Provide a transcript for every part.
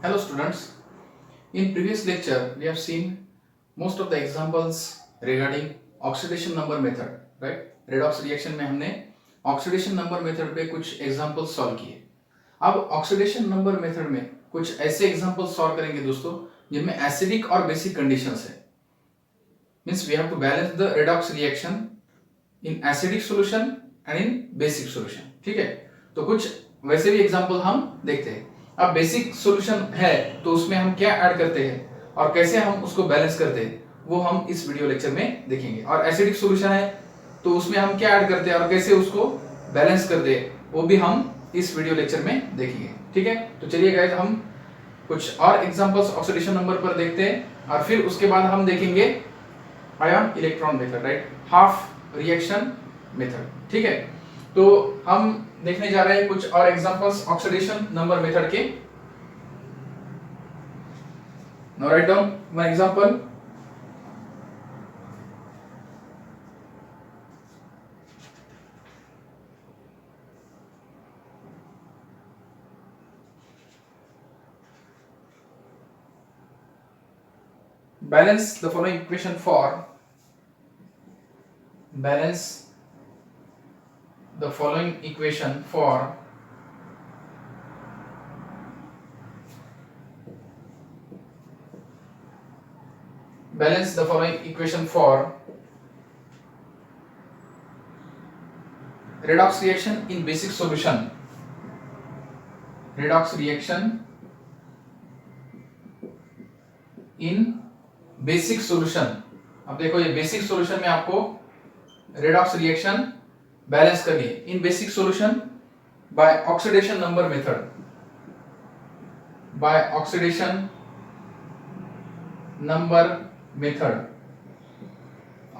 Hello students, in previous lecture we have seen most of the examples regarding oxidation number method, right? Redox reaction में हमने oxidation number method पे कुछ examples solve किए. अब oxidation number method में कुछ ऐसे examples solve करेंगे दोस्तों जिनमें acidic और basic conditions है. Means we have to balance the redox reaction in acidic solution and in basic solution. ठीक है, तो कुछ वैसे भी एग्जांपल हम देखते हैं. अब बेसिक सॉल्यूशन है तो उसमें हम क्या ऐड करते हैं और कैसे हम उसको बैलेंस करते हैं वो हम इस वीडियो लेक्चर में देखेंगे. और एसिडिक सॉल्यूशन है तो उसमें हम क्या ऐड करते हैं और कैसे उसको बैलेंस करते हैं वो भी हम इस वीडियो लेक्चर में देखेंगे. ठीक है, तो चलिए गाइस हम कुछ और एग्जांपल्स ऑक्सीडेशन नंबर पर देखते हैं और फिर उसके बाद हम देखेंगे ion electron method, right, half reaction method. ठीक है, तो हम देखने जा रहे हैं कुछ और एग्जांपल्स ऑक्सीडेशन नंबर मेथड के. Now write down one example. Balance the following equation for balance the following equation for balance the following equation for redox reaction in basic solution. Redox reaction in basic solution. अब देखो ये basic solution में आपको redox reaction balance करनी है in basic solution by oxidation number method. By oxidation number method.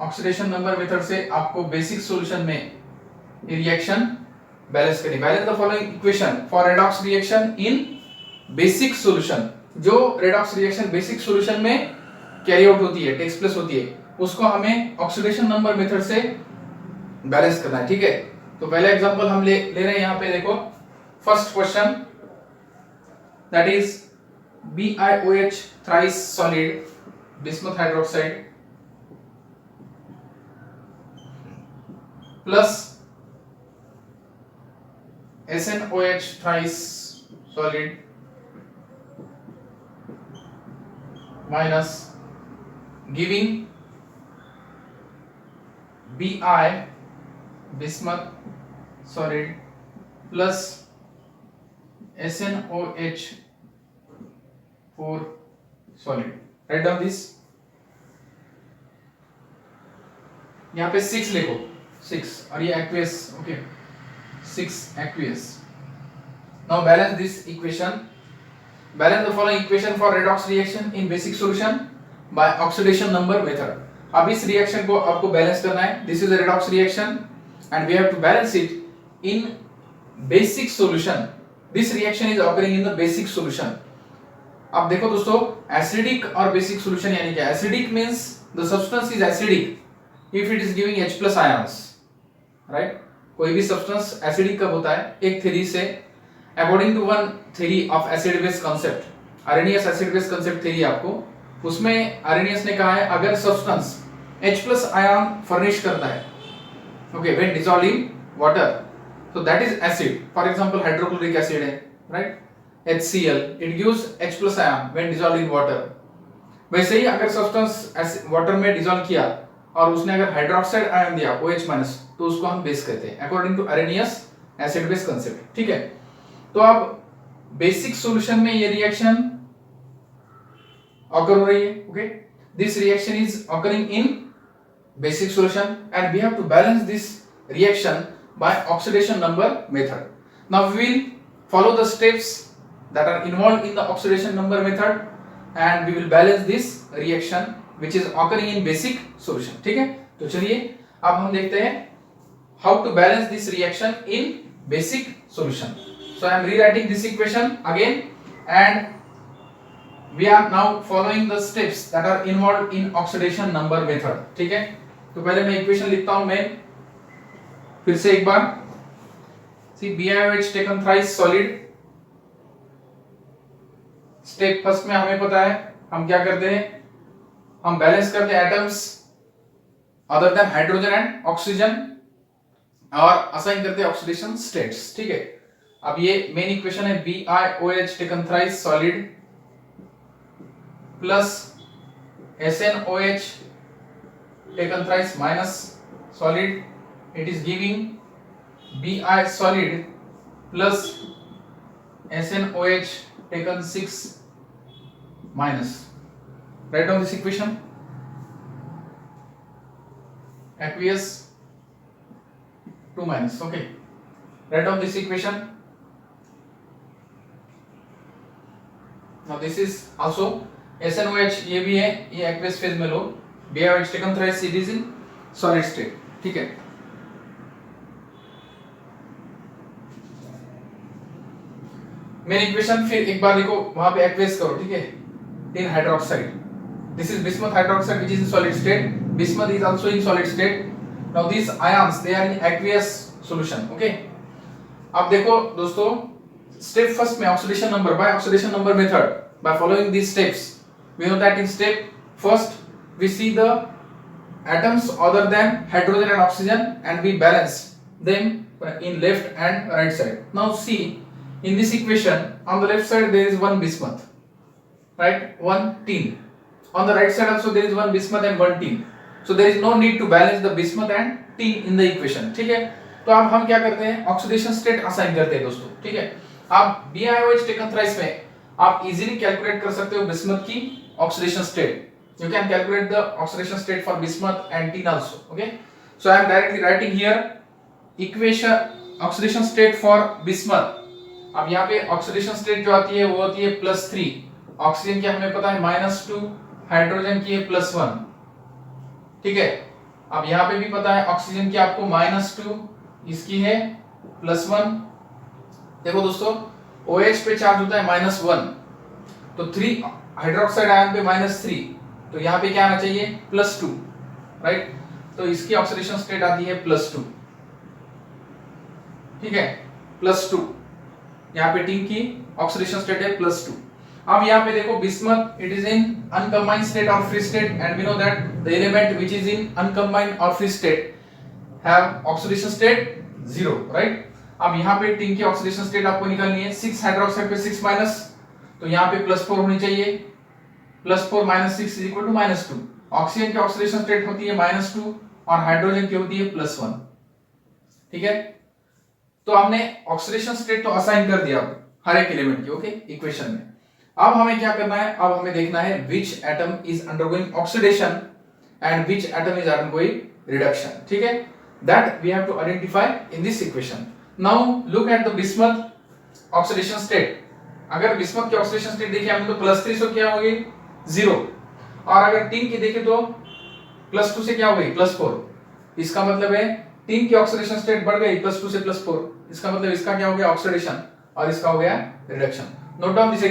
Oxidation number method से आपको basic solution में ये रिएक्शन बैलेंस करनी. Balance the following equation for redox reaction in basic solution. जो redox reaction basic solution में carry out होती है, takes place होती है, उसको हमें ऑक्सीडेशन नंबर मेथड से बैलेंस करना है. ठीक है, तो पहला एग्जांपल हम ले रहे हैं यहाँ पे. देखो first question that is BiOH thrice solid bismuth hydroxide plus SnOH thrice solid minus giving Bi bismuth solid plus SnOH 4 solid. Write down this. यहाँ पे 6 लिखो, 6 और ये aqueous. Okay, 6 aqueous. Now balance this equation. Balance the following equation for redox reaction in basic solution by oxidation number method. अब इस reaction को आपको balance करना है. This is a redox reaction and we have to balance it in basic solution. This reaction is occurring in the basic solution. अब देखो दोस्तों, acidic और बेसिक सॉल्यूशन यानी क्या? Acidic means the substance is acidic if it is giving H+ ions, right. कोई भी substance acidic कब होता है? एक थ्योरी से, according to one theory of acid base concept, Arrhenius acid base concept theory, आपको उसमें अरेनियस ने कहा है अगर सब्सटेंस H+ आयन फर्निश करता है, okay, when dissolve in water, so that is acid. For example, hydrochloric acid है, right, HCl, it gives H+ ion when dissolved in water. वैसे ही अगर सब्सटेंस वाटर में डिसॉल्व किया और उसने अगर हाइड्रोक्साइड आयन दिया OH- तो उसको हम बेस कहते हैं according to Arrhenius acid base concept. ठीक है, तो अब बेसिक सॉल्यूशन में ये रिएक्शन ऑकर हो रही है. Okay, this reaction is occurring in basic solution and we have to balance this reaction by oxidation number method. Now we will follow the steps that are involved in the oxidation number method and we will balance this reaction which is occurring in basic solution. ठीक है, तो चलिए अब हम देखते हैं how to balance this reaction in basic solution. So I am rewriting this equation again and we are now following the steps that are involved in oxidation number method. ठीक है, तो पहले मैं इक्वेशन लिखता हूं. मैं फिर से एक बार, see BiOH taken thrice solid step first में हमें पता है हम क्या करते हैं, हम बैलेंस करते हैं atoms other than hydrogen and oxygen और असाइन करते हैं ऑक्सीडेशन स्टेट्स। ठीक है, अब ये मेन इक्वेशन है BiOH taken thrice solid plus SnOH taken thrice minus solid, it is giving Bi solid plus SnOH taken 6 minus. Write down this equation. Aqueous 2 minus. Okay. Write down this equation. Now this is also SnOH, ये भी है, ये aqueous phase में लो, BiOH taken thrice it is in solid state। ठीक है, main equation फिर एक बार लिखो, वहां पे aqueous करो। ठीक है, tin hydroxide, this is bismuth hydroxide which is in solid state, bismuth is also in solid state। now these ions they are in aqueous solution। okay, अब देखो दोस्तों, स्टेप फर्स्ट में oxidation number by oxidation number method, by following these steps we know that in step first we see the atoms other than hydrogen and oxygen and we balance them in left and right side। now see in this equation on the left side there is one bismuth, right, one tin, on the right side also there is one bismuth and one tin, so there is no need to balance the bismuth and tin in the equation। ठीक है, तो अब हम क्या करते हैं, oxidation state assign करते हैं दोस्तों। ठीक है, आप BiOH टेकन थ्राइस में आप इजीली कैलकुलेट कर सकते हो बिस्मथ की oxidation state. You can calculate the oxidation state for bismuth and tin also. Okay, so I am directly writing here equation oxidation state for bismuth. अब यहाँ पे oxidation state जो आती है वो होती है +3, ऑक्सीजन की हमें पता है -2, हाइड्रोजन की है +1। ठीक है, अब यहाँ पे भी पता है ऑक्सीजन की आपको -2, इसकी है +1। देखो दोस्तों, OH पे चार्ज होता है -1, तो 3 हाइड्रोक्साइड आयन पे -3, तो यहाँ पे क्या आना चाहिए +2, राइट, तो इसकी ऑक्सीडेशन स्टेट आती है +2। ठीक है, +2, यहाँ पे टिन की ऑक्सीडेशन स्टेट है +2। अब यहाँ पे देखो bismuth it is in uncombined state और free state and we know that the element which is in uncombined और free state have oxidation state 0, right. अब यहाँ पे टिन की ऑक्सीडेशन स्टेट आपको निकालनी है, 6 हाइड्रोक्साइड पे 6 माइनस, तो यहाँ पे +4 होनी चाहिए, +4 - 6 = -2। ऑक्सीजन की ऑक्सीडेशन स्टेट होती है -2 और हाइड्रोजन की होती है +1। ठीक है, तो हमने ऑक्सीडेशन स्टेट तो असाइन कर दिया हर एक एलिमेंट की, ओके, इक्वेशन में। अब हमें क्या करना है, अब हमें देखना है which atom is undergoing oxidation and which atom is undergoing reduction. ठीक है, that we have to identify in this equation. Now look at the bismuth oxidation state. अगर बिस्मथ की ऑक्सीडेशन स्टेट देखिए हमने तो +3 से क्या हो गई 0, और अगर टिन की देखें तो +2 से क्या हो गई +4। इसका मतलब है टिन की ऑक्सीडेशन स्टेट बढ़ गई +2 से +4, इसका मतलब इसका क्या हो गया ऑक्सीडेशन और इसका हो गया reduction. Note down this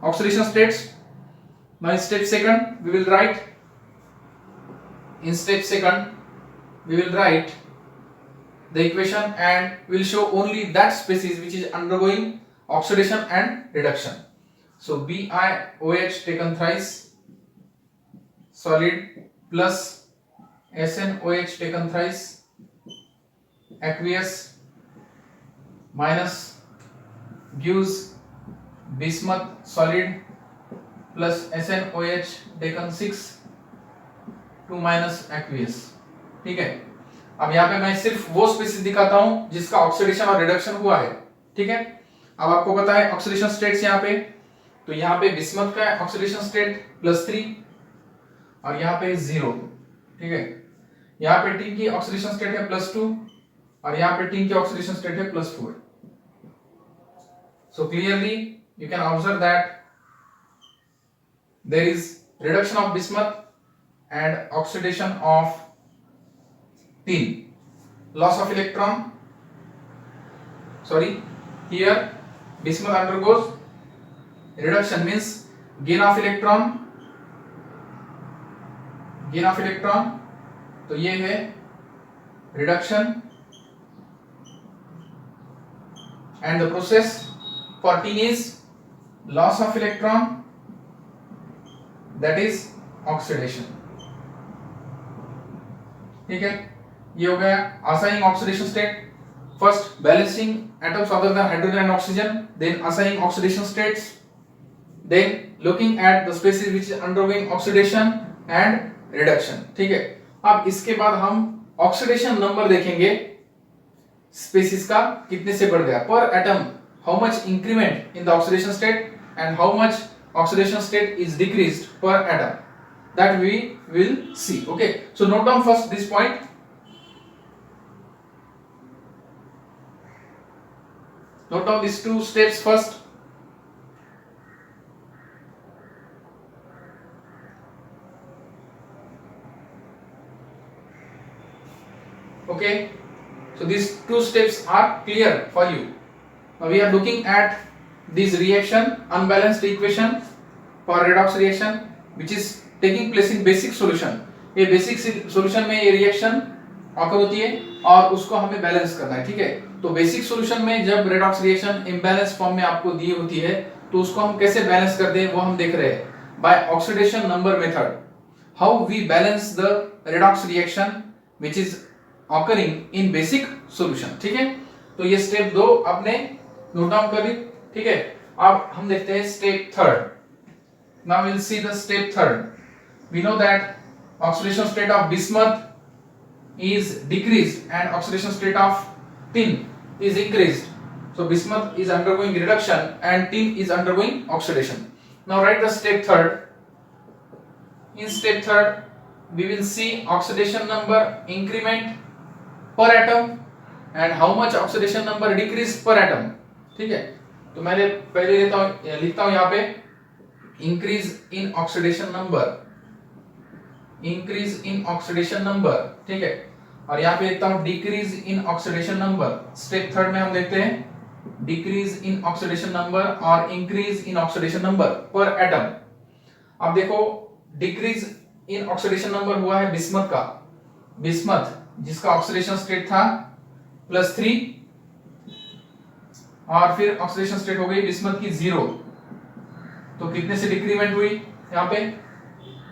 oxidation states. Now in step second we will write, in step second we will write the equation and will show only that species which is undergoing oxidation and reduction। so BiOH taken thrice solid plus SnOH taken thrice aqueous minus gives bismuth solid plus SnOH taken 6 2 minus aqueous। ठीक है, अब यहाँ पे मैं सिर्फ वो species दिखाता हूं जिसका ऑक्सीडेशन और रिडक्शन हुआ है। ठीक है, अब आपको पता है ऑक्सीडेशन स्टेट्स यहाँ पे, तो यहाँ पे बिस्मथ का ऑक्सीडेशन स्टेट +3 और यहाँ पे 0। ठीक है, यहाँ पे टिन की ऑक्सीडेशन स्टेट है +2 और यहाँ पे टिन की ऑक्सीडेशन स्टेट है +4। so clearly you can observe that there is reduction of bismuth and oxidation of tin, loss of electron, sorry, here bismuth undergoes reduction means gain of electron, तो ये है reduction, and the process for tin is loss of electron, that is oxidation. ठीक है, ये हो गया assigning oxidation state. First balancing atoms other than hydrogen and oxygen, then assigning oxidation states, then looking at the species which is undergoing oxidation and reduction. ठीक है, अब इसके बाद हम ऑक्सीडेशन नंबर देखेंगे, स्पेसीज का कितने से बढ़ गया पर atom, how much increment in the oxidation state and how much oxidation state is decreased पर atom, that we will see. Okay, so note down first this point. Note down these two steps first. Okay, so these two steps are clear for you. Now we are looking at this reaction, unbalanced equation for redox reaction, which is taking place in basic solution. ये basic solution में ये reaction occur होती है और उसको हमें balance करना है। ठीक है, तो बेसिक सॉल्यूशन में जब रेडॉक्स रिएक्शन इम्बैलेंस फॉर्म में आपको दी होती है तो उसको हम कैसे बैलेंस करते हैं वो हम देख रहे हैं by oxidation number method, how we balance the redox reaction which is occurring in basic solution. ठीक है, तो ये स्टेप 2 आपने नोट डाउन कर ली। ठीक है, अब हम देखते हैं step 3rd। Now we will see the step 3rd। We know that oxidation state of bismuth is decreased and oxidation state of tin is increased. So bismuth is undergoing reduction and tin is undergoing oxidation. Now write the step 3rd. In step 3rd, we will see oxidation number increment per atom and how much oxidation number decrease per atom. ठीक है, तो मैंने पहले लिखता हूँ यहाँ पे increase in oxidation number, increase in oxidation number. ठीक है, और यहाँ पे लिखता हूं decrease in oxidation number. Step 3rd में हम देखते हैं डिक्रीज इन ऑक्सीडेशन नंबर और increase in oxidation number per atom. अब देखो डिक्रीज इन ऑक्सीडेशन नंबर हुआ है बिस्मथ का, बिस्मथ जिसका ऑक्सीडेशन स्टेट था +3 और फिर ऑक्सीडेशन स्टेट हो गई बिस्मथ की 0, तो कितने से डिक्रीमेंट हुई यहाँ पे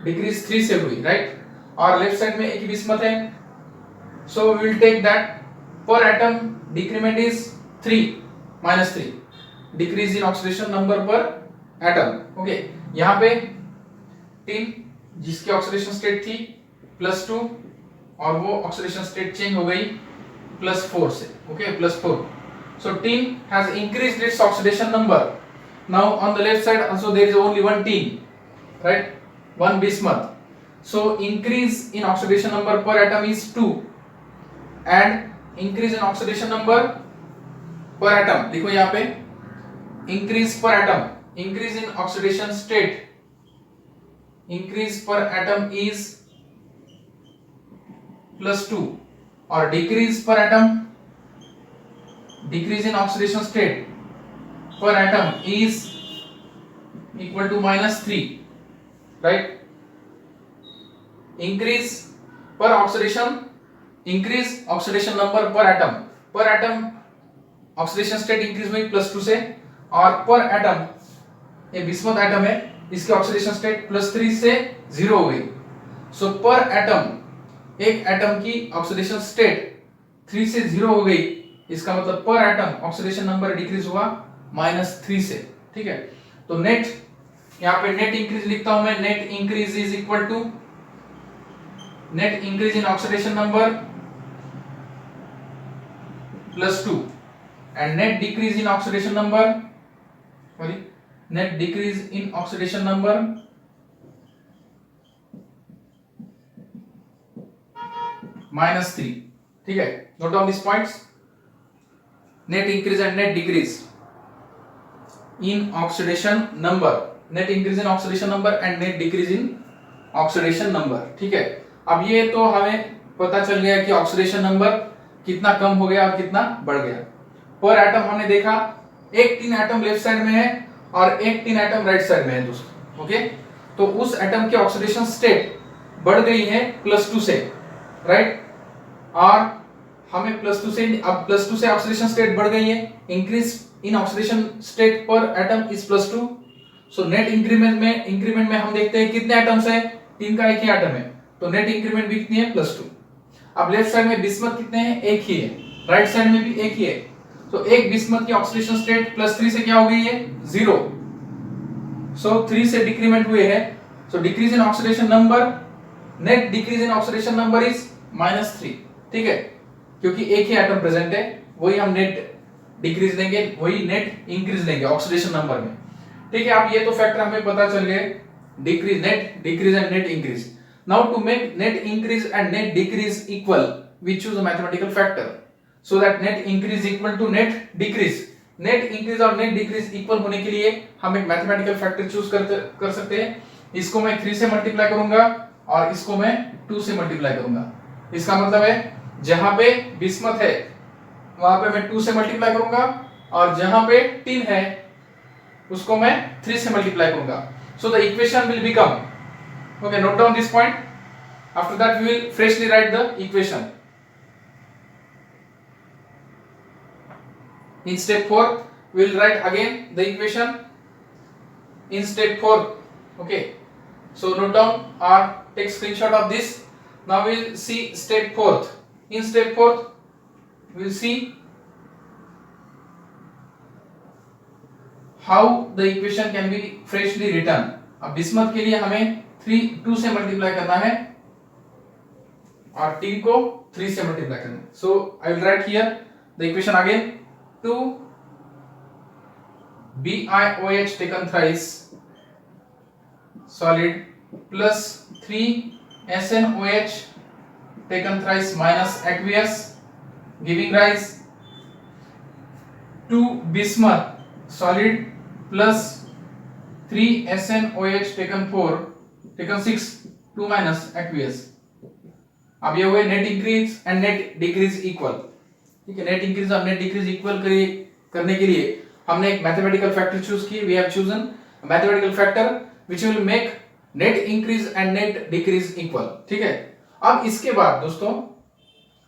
डिक्रीज 3 से हुई, राइट। और लेफ्ट साइड में एक ही बिस्मथ है, so we will take that per atom decrement is 3 -3 decrease in oxidation number per atom. Okay, यहाँ पे टिन जिसकी ऑक्सीडेशन स्टेट थी +2 और वो ऑक्सीडेशन स्टेट चेंज हो गई +4 से। Okay, +4, so tin has increased its oxidation number. Now on the left side also there is only one tin, right, one bismuth, so increase in oxidation number per atom is 2 and increase in oxidation number per atom देखो यहाँ पे increase per atom, increase in oxidation state, increase per atom is +2 और decrease per atom, decrease in oxidation state per atom is equal to -3, right. Increase per oxidation, increase oxidation number per atom oxidation state increase हुई +2 से और per atom ये bismuth atom है इसके oxidation state +3 से 0 हो गई। सो पर एटम एक एटम की ऑक्सीडेशन स्टेट 3 से 0 हो गई, इसका मतलब पर एटम ऑक्सीडेशन नंबर डिक्रीज हुआ -3 से। ठीक है, तो नेट यहाँ पे नेट इंक्रीज लिखता हूं मैं, net increase is equal to net increase in oxidation number +2 and net decrease in oxidation number, sorry, net decrease in oxidation number -3। ठीक है, note down this points, net increase and net decrease in oxidation number, net increase in oxidation number and net decrease in oxidation number। ठीक है, अब ये तो हमें पता चल गया कि ऑक्सीडेशन नंबर कितना कम हो गया और कितना बढ़ गया। पर एटम हमने देखा एक टिन एटम लेफ्ट साइड में है और एक टिन एटम राइट साइड में है दोस्तों। ओके, तो उस एटम की ऑक्सीडेशन स्टेट बढ़ गई है +2 से, राइट, और हमें +2 से, अब +2 से ऑक्सीडेशन स्टेट बढ़ गई है, increase in oxidation state per atom is +2 so net increment में हम देखते हैं कितने एटम्स है, 3 का एक ही एटम है, तो नेट इंक्रीमेंट भी कितनी है, +2। अब लेफ्ट साइड में बिस्मथ कितने हैं, एक ही है, राइट साइड में भी एक ही है, तो एक बिस्मथ की ऑक्सीडेशन स्टेट +3 से क्या हो गई है, 0। सो 3 से डिक्रीमेंट हुए हैं, so decrease in oxidation number, net decrease in oxidation number is -3, ठीक है, क्योंकि एक ही एटम प्रेजेंट है, वही हम नेट डिक्रीज लेंगे, वही नेट इंक्रीज लेंगे ऑक्सीडेशन नंबर में, ठीक है। अब ये तो फैक्टर हमें पता चल गए, decrease, net decrease and net increase. Now to make net increase and net decrease equal, we choose a mathematical factor so that net increase equal to net decrease. Net increase और net decrease equal होने के लिए हम एक mathematical factor choose कर सकते हैं। इसको मैं 3 से मल्टीप्लाई करूंगा और इसको मैं 2 से मल्टीप्लाई करूंगा। इसका मतलब है जहां पे बिस्मथ है वहां पे मैं 2 से मल्टीप्लाई करूंगा और जहां पे टिन है उसको मैं 3 से मल्टीप्लाई करूंगा। So the equation will become, okay, note down this point, after that we will freshly write the equation. In step 4 we will write again the equation in step 4, okay, so note down or take screenshot of this. Now we will see step 4th. In step 4th we will see how the equation can be freshly written. अब bismuth के लिए हमें 2 से multiply करना है और T को 3 से मल्टीप्लाई करना है। So I will write here the equation again, 2 BiOH taken thrice solid plus 3 SnOH taken thrice minus aqueous, giving rise to bismuth solid plus 3 SnOH taken 6 2 minus aqueous। अब ये हुए net increase and net decrease equal, ठीक है। Net increase और net decrease equal करने के लिए हमने एक मैथमेटिकल फैक्टर चूज की, we have chosen mathematical factor which will make net increase and net decrease equal, ठीक है। अब इसके बाद दोस्तों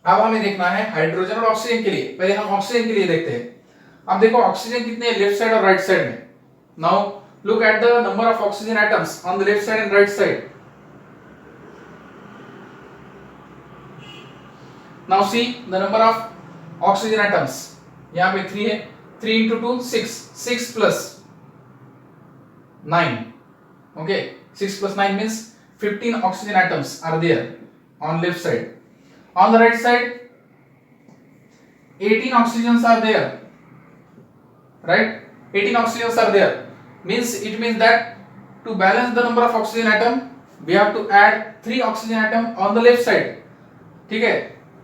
अब हमें देखना है हाइड्रोजन और ऑक्सीजन के लिए। पहले हम ऑक्सीजन के लिए देखते हैं। अब देखो ऑक्सीजन कितने हैं लेफ्ट साइड और राइट साइड में। Now look at the number of oxygen atoms on the left side and right side. Now see the number of oxygen atoms. यहाँ पे 3 है, 3 into 2 6, 6 plus 9, okay, 6 plus 9 means 15 oxygen atoms are there on left side. On the right side 18 oxygens are there, right, 18 oxygens are there, means it means that to balance the number of oxygen atom we have to add 3 oxygen atom on the left side, ठीक है।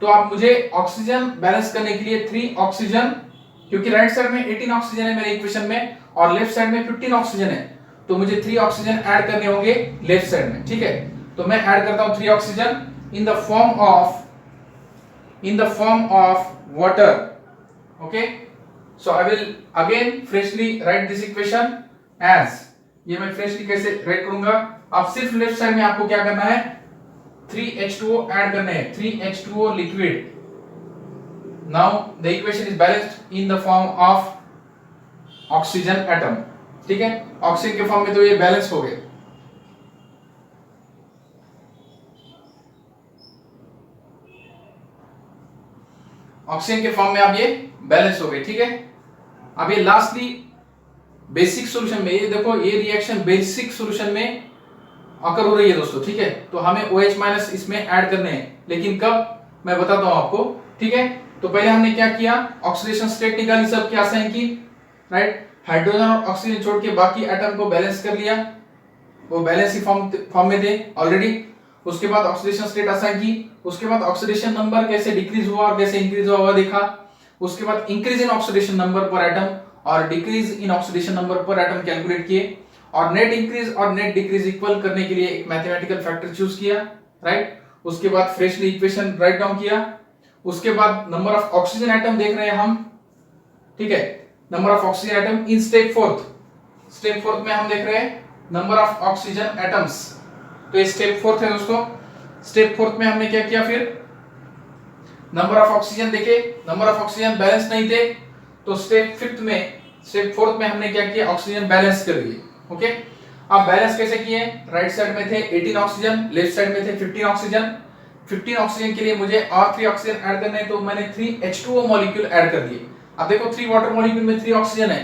तो आप मुझे oxygen balance करने के लिए 3 oxygen, क्योंकि right side में 18 ऑक्सीजन है मेरे इक्वेशन में और लेफ्ट साइड में 15 ऑक्सीजन है, तो मुझे 3 ऑक्सीजन ऐड करने होंगे लेफ्ट साइड में, ठीक है। तो मैं ऐड करता हूं 3 oxygen in the form of water, okay. So I will again freshly write this equation as, ये मैं फ्रेशली कैसे राइट करूंगा। अब सिर्फ लेफ्ट साइड में आपको क्या करना है, 3H2O ऐड करने हैं, 3H2O liquid. Now the equation is balanced in the form of oxygen atom, ठीक है। ऑक्सीजन के फॉर्म में तो ये बैलेंस हो गए। ऑक्सीजन के फॉर्म में अब ये बैलेंस हो गए, ठीक है। अब ये लास्टली बेसिक सॉल्यूशन में, ये देखो ये रिएक्शन बेसिक सॉल्यूशन में अकर हो रही है दोस्तों, ठीक है। तो हमें OH माइनस इसमें ऐड करने हैं, लेकिन कब मैं बताता हूं आपको, ठीक है। तो पहले हमने क्या किया, ऑक्सीडेशन स्टेट निकाली, सबकी असाइन की, राइट। हाइड्रोजन और ऑक्सीजन छोड़ के बाकी एटम को बैलेंस कर लिया, वो बैलेंस ही फॉर्म में थे ऑलरेडी। उसके बाद ऑक्सीडेशन स्टेट असाइन की, उसके बाद ऑक्सीडेशन नंबर कैसे डिक्रीज हुआ और कैसे इंक्रीज हुआ देखा। उसके बाद increase in oxidation number per atom और decrease in oxidation number per atom calculate किए और नेट इंक्रीज और नेट डिक्रीज इक्वल करने के लिए एक मैथमेटिकल फैक्टर चूज किया, राइट। उसके बाद फ्रेशली इक्वेशन राइट डाउन किया। उसके बाद नंबर ऑफ ऑक्सीजन एटम देख रहे हैं हम, ठीक है, number of oxygen atom in step 4th में हम देख रहे हैं नंबर ऑफ ऑक्सीजन एटम्स। तो ये स्टेप 4th है दोस्तों। स्टेप 4th में हमने क्या किया, फिर नंबर ऑफ ऑक्सीजन देखे, नंबर ऑफ ऑक्सीजन बैलेंस नहीं थे, तो स्टेप 4th में हमने क्या किया, ऑक्सीजन बैलेंस कर दिए, ओके, अब बैलेंस कैसे किए? राइट साइड में थे 18 ऑक्सीजन, लेफ्ट साइड में थे 15 ऑक्सीजन। 15 ऑक्सीजन के लिए मुझे और 3 ऑक्सीजन ऐड करने हैं, तो मैंने 3 H2O मॉलिक्यूल ऐड कर दिए। अब देखो 3 वाटर मॉलिक्यूल में 3 ऑक्सीजन है,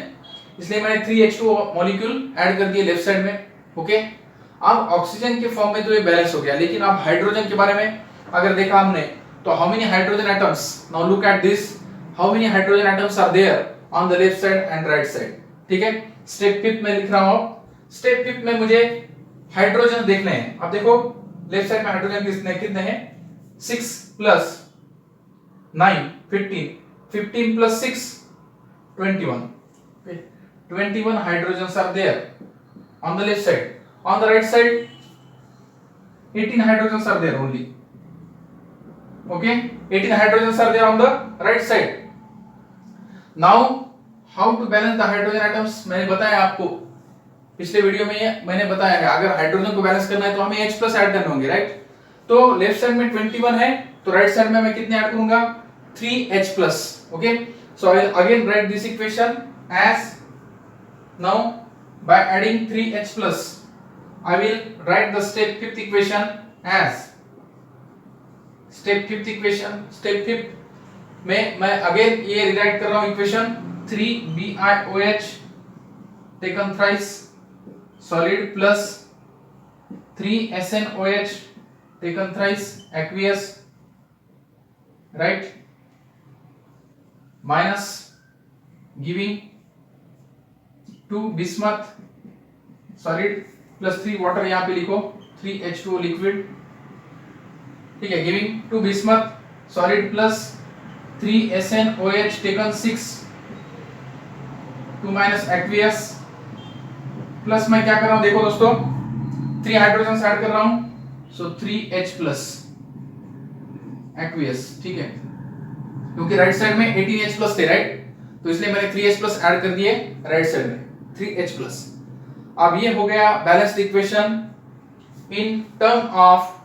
इसलिए मैंने 3 H2O मॉलिक्यूल ऐड कर दिए लेफ्ट साइड में। ओके, अब ऑक्सीजन के फॉर्म में तो ये बैलेंस हो गया, लेकिन अब हाइड्रोजन के बारे में अगर देखा हमने, तो how many hydrogen atoms, now look at this, how many hydrogen atoms are there on the left side and right side. ठीक है, स्टेप 5 में लिख रहा हूं। स्टेप 5 में मुझे हाइड्रोजन देखने हैं। अब देखो लेफ्ट साइड में हाइड्रोजन कितने कितने हैं? 6 plus 9 15, 15 plus 6 21। 21 hydrogens are there on the left side. On the right side 18 hydrogens are there only. Okay, 18 hydrogens are there on the right side. Now how to balance the hydrogen atoms? मैंने बताया आपको पिछले video में, मैंने बताया है अगर hydrogen को बैलेंस करना है तो हमें H प्लस ऐड करने होंगे, राइट? तो लेफ्ट साइड में 21 है, तो राइट साइड में मैं कितने ऐड करूंगा? 3H plus. Okay, so I will again right this equation as now by adding 3H plus I will write the step 5th equation as step 5th equation, step 5 में मैं again ये rewrite कर रहा हूं equation 3BiOH taken thrice solid plus 3SnOH taken thrice aqueous, right, minus giving 2 bismuth solid plus 3 water, यहां पे लिखो 3H2O liquid, ठीक है, giving 2 bismuth solid plus 3SnOH taken 6 2 minus aqueous plus मैं क्या कर रहा हूं देखो दोस्तों 3 हाइड्रोजन ऐड कर रहा हूं, सो 3H प्लस aqueous, ठीक है, क्योंकि राइट साइड में 18H प्लस थे, राइट, तो इसलिए मैंने 3H प्लस ऐड कर दिए राइट साइड में 3H प्लस। अब ये हो गया balanced equation in term of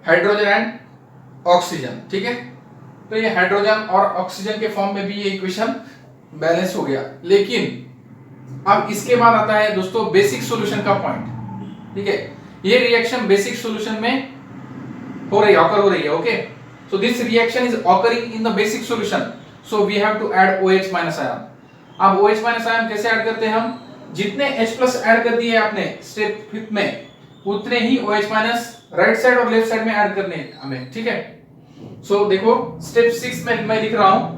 hydrogen and oxygen. ठीक है, तो ये हाइड्रोजन और ऑक्सीजन के फॉर्म में भी ये इक्वेशन बैलेंस हो गया। लेकिन अब इसके बाद आता है दोस्तों बेसिक सॉल्यूशन का पॉइंट। ठीक है, ये रिएक्शन बेसिक सॉल्यूशन में हो रही है, ऑकर हो रही है। Okay, so this reaction is occurring in the basic solution, so we have to add OH minus ion. अब OH माइनस आयन कैसे ऐड करते हैं हम? जितने H प्लस ऐड कर दिए आपने स्टेप 5 में, उतने ही OH माइनस राइट साइड और लेफ्ट साइड में ऐड करने हैं हमें। ठीक है, सो देखो स्टेप 6 में मैं लिख रहा हूं,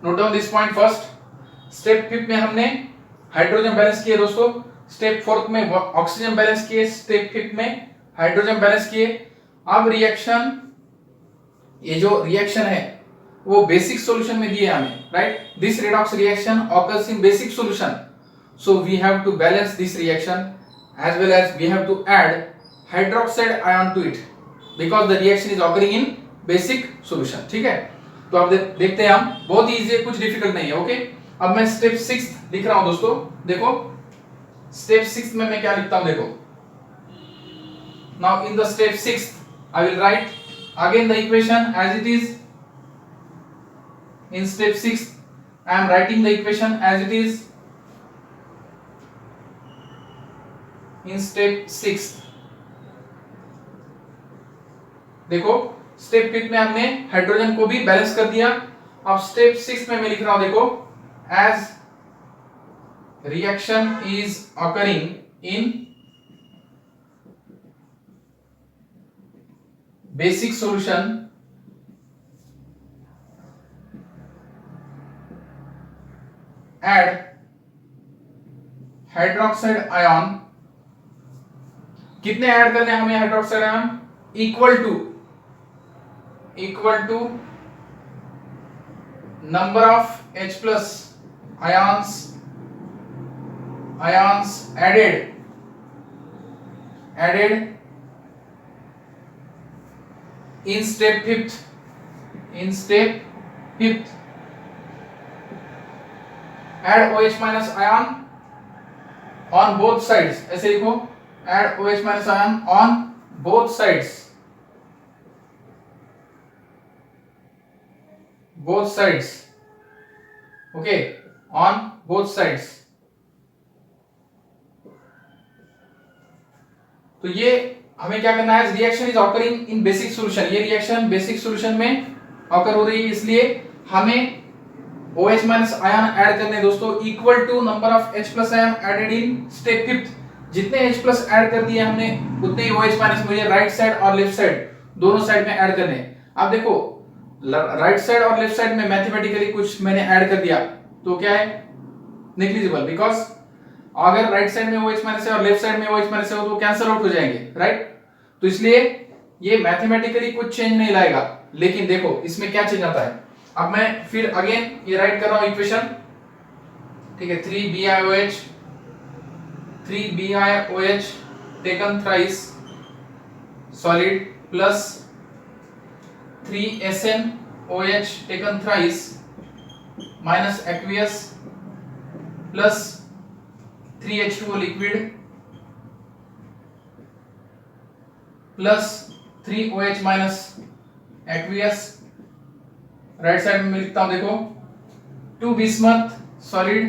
note down this point first. Step 5 में हमने हाइड्रोजन बैलेंस किए दोस्तों, स्टेप 4 में ऑक्सीजन बैलेंस किए, स्टेप 5 में हाइड्रोजन बैलेंस किए। अब रिएक्शन, ये जो रिएक्शन है वो बेसिक सॉल्यूशन में दिए हमें, right? This redox reaction occurs in basic solution, so we have to balance this reaction as well as we have to add hydroxide ion to it because the reaction is occurring in basic solution। ठीक है, तो अब देखते हैं हम, बहुत easy है, कुछ डिफिकल्ट नहीं है। ओके, अब मैं स्टेप 6 लिख रहा हूं दोस्तों। देखो स्टेप 6 में मैं क्या लिखता हूं, देखो now in the step 6 I will write again the equation as it is. In step 6 I am writing the equation as it is in step 6। देखो स्टेप 5 में हमने हाइड्रोजन को भी बैलेंस कर दिया। अब स्टेप 6 में मैं लिख रहा हूं, देखो as reaction is occurring in basic solution add hydroxide ion. कितने ऐड करने हैं हमें hydroxide ion? Equal to number of H plus ions added in step 5th। in step 5th add OH minus ion on both sides, ऐसे लिखो add OH minus ion on both sides. Both sides. Okay, on both sides. तो ये हमें क्या करना है, reaction is occurring in basic solution, ये reaction basic solution में ऑकर हो रही है, इसलिए हमें OH माइनस आयन ऐड करने दोस्तों equal to number of H plus ion added in step fifth. जितने H प्लस ऐड कर दिए हमने उतने ही OH माइनस मुझे राइट साइड और लेफ्ट साइड दोनों साइड में ऐड करने। अब देखो राइट साइड और लेफ्ट साइड में मैथमेटिकली कुछ मैंने ऐड कर दिया तो क्या है, नेग्लिजिबल, बिकॉज अगर राइट साइड में OH माइनस है और लेफ्ट साइड में OH माइनस है तो कैंसिल आउट हो जाएंगे, राइट। तो इसलिए ये मैथमेटिकली कुछ चेंज नहीं लाएगा, लेकिन देखो इसमें क्या चेंज आता है। अब मैं फिर अगेन ये राइट कर रहा हूं इक्वेशन, ठीक है। 3BiOH taken thrice solid plus 3SnOH taken thrice minus aqueous plus 3H2O liquid plus 3OH minus aqueous. Right side में लिखता हूं देखो 2 bismuth solid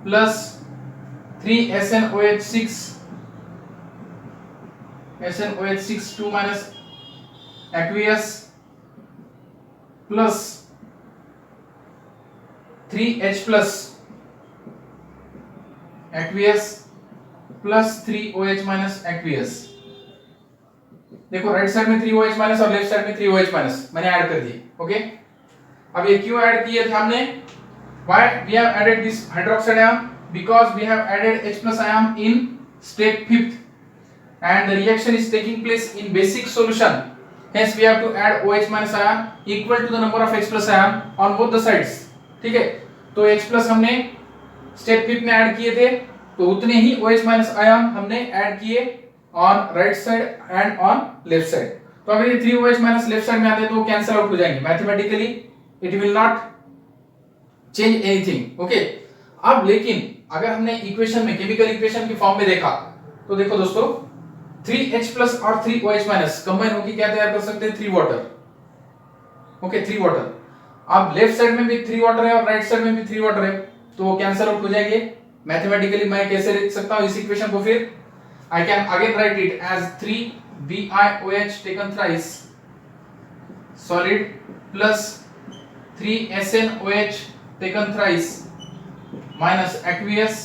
plus 3SnOH6 2 minus aqueous plus 3H plus aqueous plus 3OH minus aqueous. देखो right side में 3OH minus और left side में 3OH minus मैंने add कर दिए, ओके। अब ये क्यों ऐड किए थे हमने, why we have added this hydroxide ion, because we have added H plus ion in step fifth and the reaction is taking place in basic solution, hence we have to add OH minus ion equal to the number of H plus ion on both the sides, ठीक है। तो H plus हमने step fifth में add किए थे तो उतने ही OH माइनस आयन हमने ऐड किए on right side and on left side. तो अगर ये 3OH माइनस लेफ्ट साइड में आते तो कैंसिल आउट हो जाएंगे, mathematically it will not change anything, okay. अब लेकिन अगर हमने इक्वेशन में केमिकल इक्वेशन की फॉर्म में देखा तो देखो दोस्तों 3H प्लस और 3OH माइनस कंबाइन होकर क्या तैयार कर सकते हैं, 3 वाटर, ओके, 3 वाटर। अब लेफ्ट साइड में भी 3 वाटर है और राइट साइड में भी 3 वाटर है तो वो कैंसिल आउट हो जाएंगे। मैथमेटिकली मैं कैसे लिख सकता हूं इस इक्वेशन को, फिर I can again write it as 3BiOH taken thrice solid plus 3SnOH taken thrice minus aqueous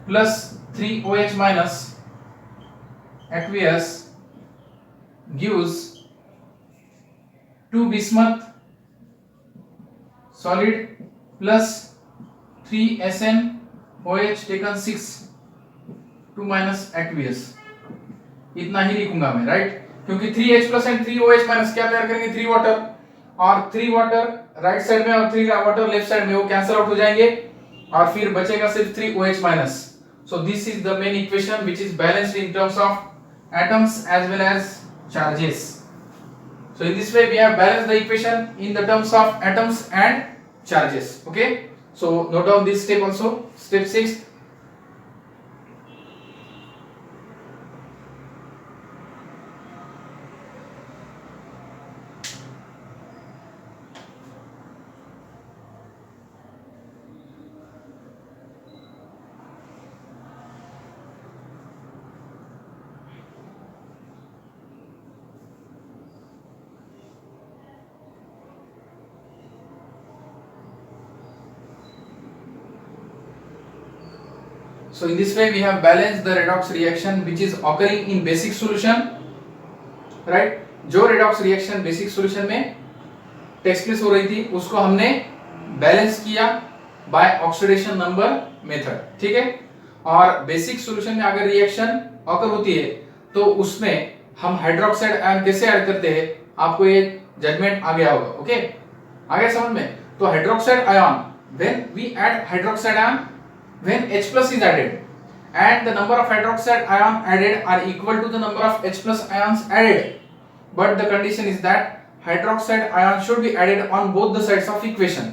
plus 3OH minus aqueous gives 2 bismuth solid plus 3SnOH taken 6 2 minus aqueous। इतना ही लिखूंगा मैं, राइट, क्योंकि 3H plus and 3OH minus क्या तैयार करेंगे, 3 water, और 3 water right side में और 3 वाटर लेफ्ट साइड में वो कैंसिल आउट हो जाएंगे और फिर बचेगा सिर्फ 3OH minus. So this is the main equation which is balanced in terms of atoms as well as charges. So in this way we have balanced the equation in the terms of atoms and charges, okay. So note down this step also, step 6. So in this way we have balanced the redox reaction which is occurring in basic solution, right। जो redox reaction basic solution में takes place हो रही थी उसको हमने balance किया bye oxidation number method, ठीक है। और बेसिक सॉल्यूशन में अगर रिएक्शन ऑकर होती है तो उसमें हम हाइड्रोक्साइड आयन कैसे ऐड करते हैं, आपको ये जजमेंट आ गया होगा, ओके, आ गया समझ में। तो hydroxide ion when we add hydroxide ion when H plus is added and the number of hydroxide ion added are equal to the number of H plus ions added, but the condition is that hydroxide ion should be added on both the sides of equation,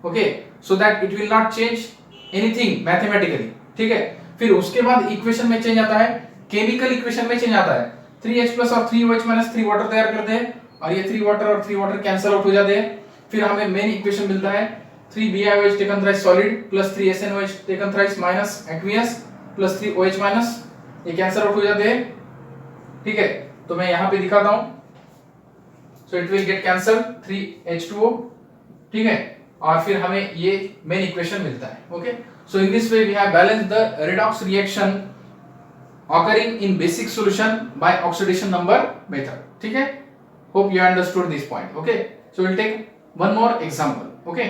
okay, so that it will not change anything mathematically, ठीक है। फिर उसके बाद equation में change आता है, chemical equation में change आता है। 3H प्लस और 3OH माइनस 3 वाटर तैयार करते हैं और ये 3 वाटर और 3 वाटर कैंसिल आउट हो जाते हैं। फिर हमें मेन इक्वेशन मिलता है 3BiOH taken thrice solid plus 3SnOH taken thrice minus aqueous plus 3OH minus, ये कैंसिल आउट हो जाते हैं। ठीक है, तो मैं यहां पे दिखाता हूं। So it will get cancel 3H2O, ठीक है, और फिर हमें ये मेन इक्वेशन मिलता है। Okay, so in this way we have balanced the redox reaction occurring in basic solution by oxidation number method. ठीक है, hope you understood this point. Okay, so we'll take one more example. Okay.